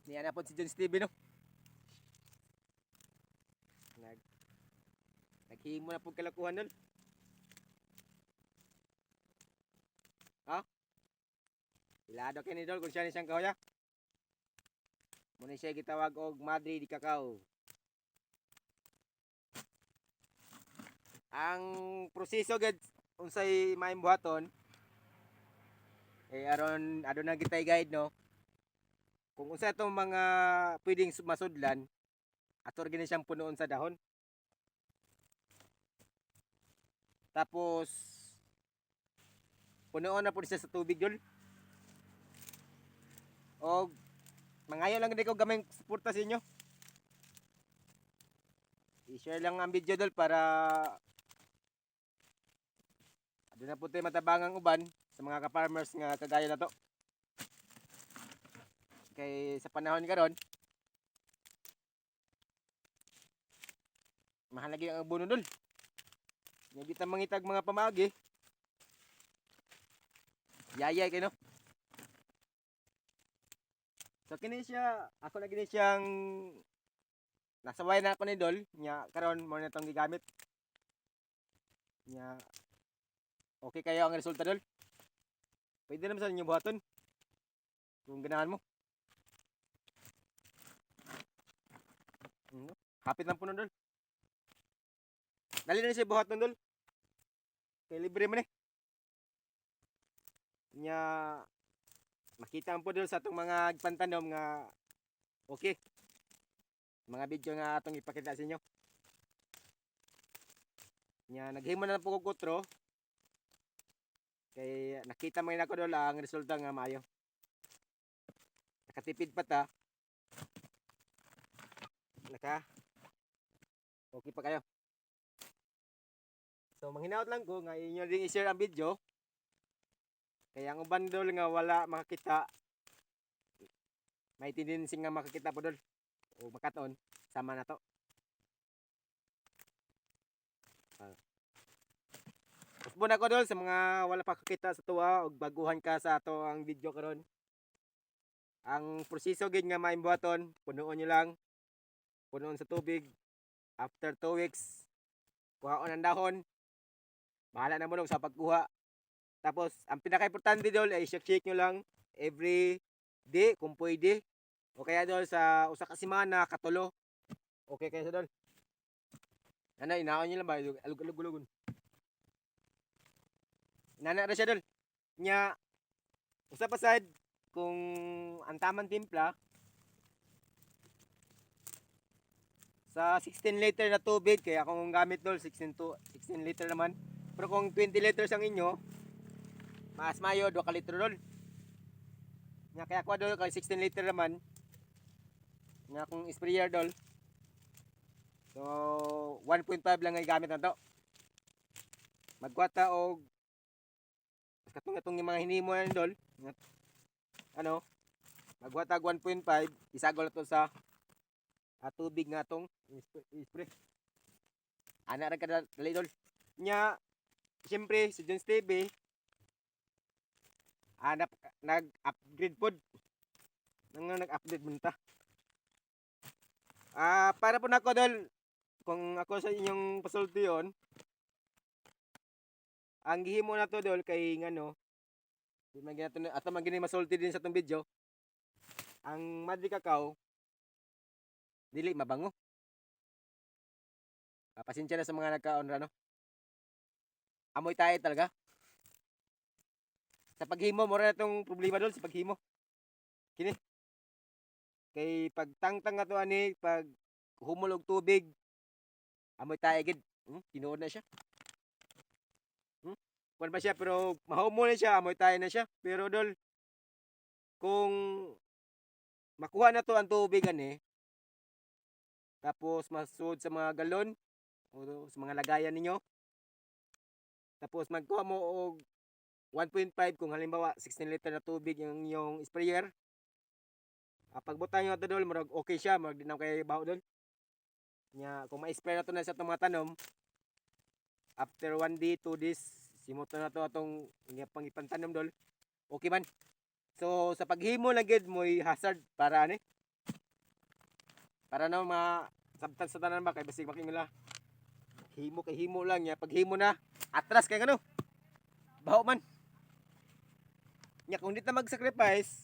Niya na po si John Steve no. Naghimo na po kalakuhan nun. Ha? Ilado kay ni Dol kung siya ni siyang kahoya. Muna siya gitawag og Madre di Cacao. Ang proseso gid unsay maayong buhaton aron aduna gitay guide no. Kung unsa itong mga pwedeng masudlan, ato gini siyang punuon sa dahon. Tapos punuon na po siya sa tubig yun. O mangayo lang gid ko gamay suporta sa inyo. I-share lang ang video dol para aduna po tayo matabangang uban sa mga ka-farmers nga kagaya na to. Kay sa panahon karon mahal lagi ang abono dol. Nya bitang mangitag mga pamagi. Yayay kay no. So kini siya, ako na gini siyang nasaway na ako ni Dol, nya karon mo na tong gigamit. Nya okay kayo ang resulta Dol. Pwede naman sa inyo buhaton. Kung ganahan mo. Hapit lang po nun Dol. Dali na siya buhaton Dol. Kay libre man eh. Nya makita po Dol sa atong mga pantanom nga okay. Mga video nga atong ipakita sa inyo. Nya naghimo na po ko kutro. Kay nakita man ako Dol ang resulta nga maayo. Nakatipid pa ta. Okay pa kayo. So manghinaot lang ko nga inyo ring i-share ang video. Kaya ang uban Dol nga wala makakita. May tendency nga makakita po Dol. O makaton sama na to. Usbon ako Dol sa mga wala pa kakita sa tuwa og baguhan ka sa ato ang video karon. Ang proseso gid nga maimbuhaton, punuon nyo lang. Punuon sa tubig. After 2 weeks, kuhaon ang dahon. Bahala na mo sa pagkuha. Tapos, ang pinaka-importante Dol ay shake nyo lang every day kung pwede. O kaya Dol sa usa ka semana, katulo. Okay kaya sa Dol. Ano, inaon nyo lang ba? Alug-alug-ulugon. Nana ra siya Dol. Nya, usa pa sad, kung ang tamang timpla, sa 16 liter na tubig, kaya kung gamit Dol, 16 liter naman. Pero kung 20 liters ang inyo, mas mayo 2 ka litro Dol. Nga kaya ko Dol kay 16 liter naman. Nga kung sprayer Dol. So 1.5 lang ay gamit na to. Magkwata og katong mga hinimo yan Dol. Ano? Magwatag 1.5, isagol to sa tubig nga tong spray. Ana ra ka dali Dol. Nya siyempre si John Steve nag-upgrade pod. Nag-update munta. Para po nako Dol, kung ako sa inyong pasulti yon, ang gihimo na to Dol kay ngano, di man ginato ato man gini masulti din sa tong video. Ang Madre Cacao dili mabango. Pasensya na sa mga nagkaon ra no. Amoy tayo talaga. Sa paghimo mo ra itong problema Dol sa paghimo. Kini. Kay pagtangtang ato ani pag humulog tubig amoy tayo gid. Tinuod na siya. Kuan ba siya pero mahumo na siya, amoy tayo na siya. Pero Dol kung makuha na to ang tubig ani tapos masud sa mga galon o sa mga lagayan ninyo. Tapos magkuha mo og 1.5 kung halimbawa 16 liter na tubig yung inyong sprayer. Pagbutang nyo ito Dol, marag okay siya, marag di na kay baho Dol. Nya kung ma-spray na to na sa itong mga tanom, after 1 day, 2 days, simuto na to atong pang tanom Dol. Okay man. So sa paghimo lang gid mo'y hazard para ani Para no sabtan sa tanan ba kay basig makingula. Himo kay himo lang ya. Pag himo na, atras kay ano. Baho man. Nya kung di ta mag-sacrifice,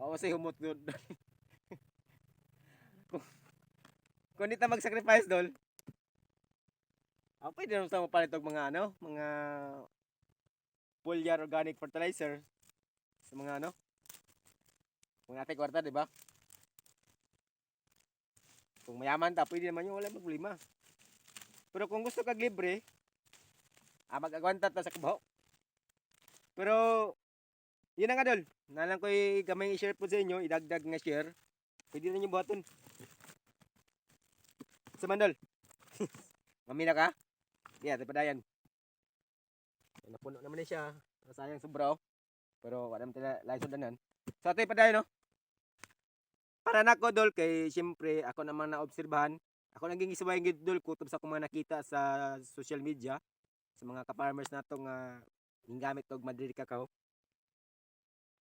o say humot good. Kung di ta mag-sacrifice dol, pwede naman sa mapalit og mga ano, mga foliar organic fertilizer sa mga ano, mga ate kwarta, di ba? Kung mayaman ta, pwede naman yung wala problema. Pero kung gusto kag libre, mag-agwanta ta sa kabaho. Pero, yun na nga dol. Nalang ko'y gamay i-share po sa inyo, idagdag nga share. Pwede na nyo buhaton. Sa mandol. Mamina ka? Yeah, tapadayan. Napuno naman na siya. Sayang sobra oh. Pero wala naman tila lain sundanan. So ito padayon no. Para nako dol kay siyempre ako namang naobserbahan. Ako naging isuwayan gid dol kutob sa akong mga nakita sa social media sa mga ka-farmers nato nga gingamit og Madrid cacao.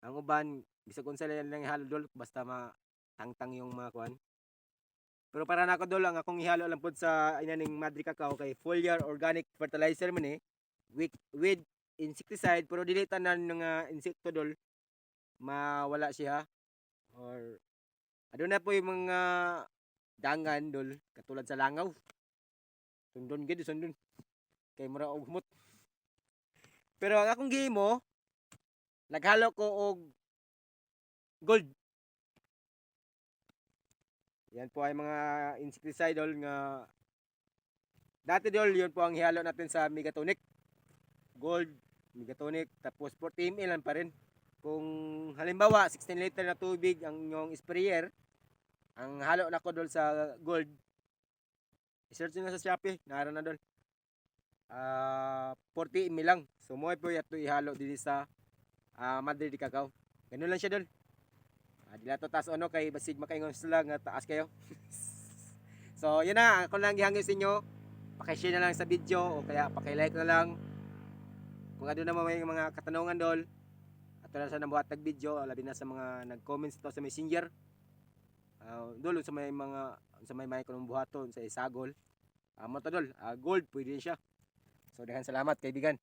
Ang uban bisag unsa lang ihalo dol basta matangtang yung mga kuan. Pero para nako dol ang akong ihalo lang pod sa inaning Madrid cacao kay foliar organic fertilizer man with insecticide pero dili tanan nga insekto dol mawala siya or aduna po yung mga dangan dol katulad sa langaw. Sundon gid sundon. Kay mura og humot. Pero ang akong gihimo naghalo ko og gold. Yan po ay mga insecticide dol nga dati dol yun po ang ihalo natin sa Megatonic. Gold, Megatonic, tapos 40 ml lang pa rin. Kung halimbawa 16 liter na tubig ang inyong sprayer, ang halo na ko dol sa gold, i-search nyo na sa Shopee, naroon na dol. 40 ml lang. So mo po yato ihalo dili sa Madrid cacao. Ganun lang siya dol. Dila to taas ano kay basig makaingon sila nga taas kayo. So yun na, ako lang gihangyo sa inyo. Paki-share na lang sa video o kaya paki-like na lang. Kung ano naman may mga katanungan dol, ato na sa nabuhat tag video, labi na sa mga nag-comments to sa Messenger. Dol sa may mga sa may kanong buhaton sa isagol. Mo to dol, gold pwede siya. So daghang salamat kaibigan.